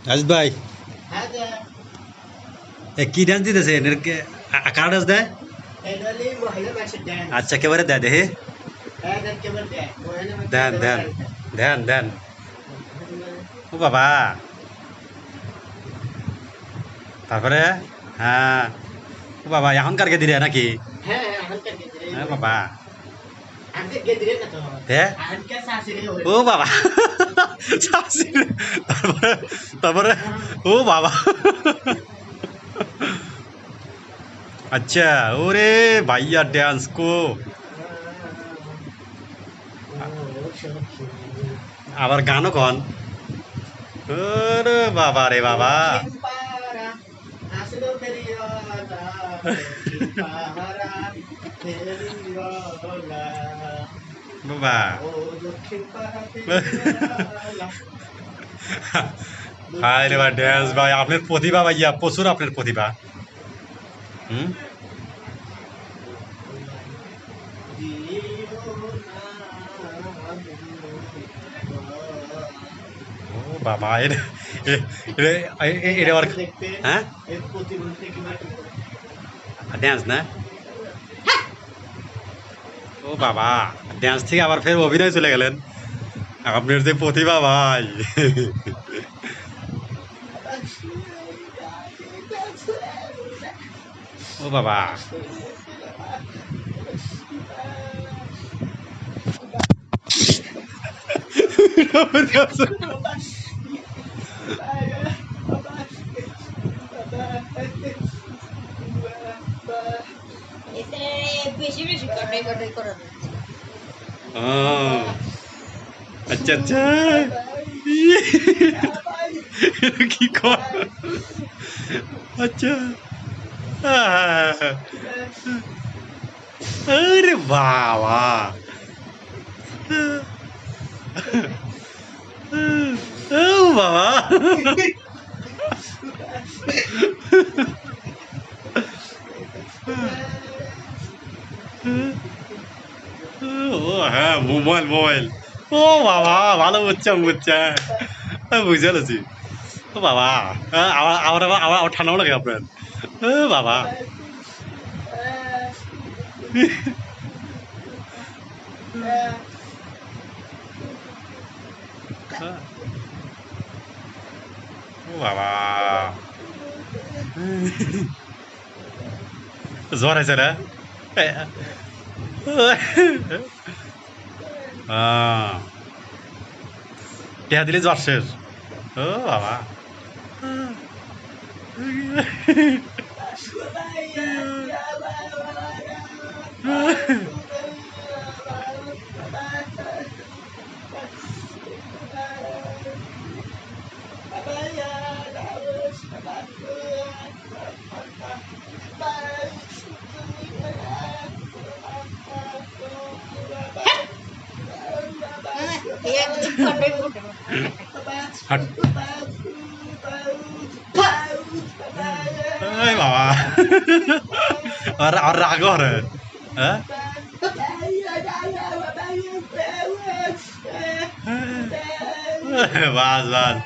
রাজত ভাই কি ডান্স দিতেছে কার ডান্স দেয় আচ্ছা কেবারে দেয় দেখে দেন দেন দেন দেন ও বাবা তারপরে হ্যাঁ ও বাবা এখনকার দিলে নাকি হ্যাঁ বাবা দে ও বাবা তারপরে তারপরে ও বাবা अच्छा ओरे भैया डांस को আবার গানও কন ওরে বাবা রে বাবা বাবা হায় রে বা ড্যান্স ভাই আপনার প্রতিভা ভাইয়া প্রচুর আপনার প্রতিভা হুম ও বাবা এটা এটা আবার হ্যাঁ ড্যান্স না ও বাবা ড্যান্স থেকে আবার ফের অভিনয় চলে গেলেন আপনার যে প্রতিভা ভাই ও বাবা আচ্ছা আচ্ছা কি কর আচ্ছা আরে বাবা ও বাবা ও হ্যাঁ মোবাইল মোবাইল ও বাবা ভালো বুঝছে বুঝছে বুঝে গেছি ও বাবা আবার আবার আবার আবার ঠান্ডাও লাগে আপনার ও বাবা ও বাবা জ্বর আছে না টেহা দিলে জ্বর শেষ ও বাবা হাট এই বাবা আর রাগ হরে হ্যাঁ বাস বাস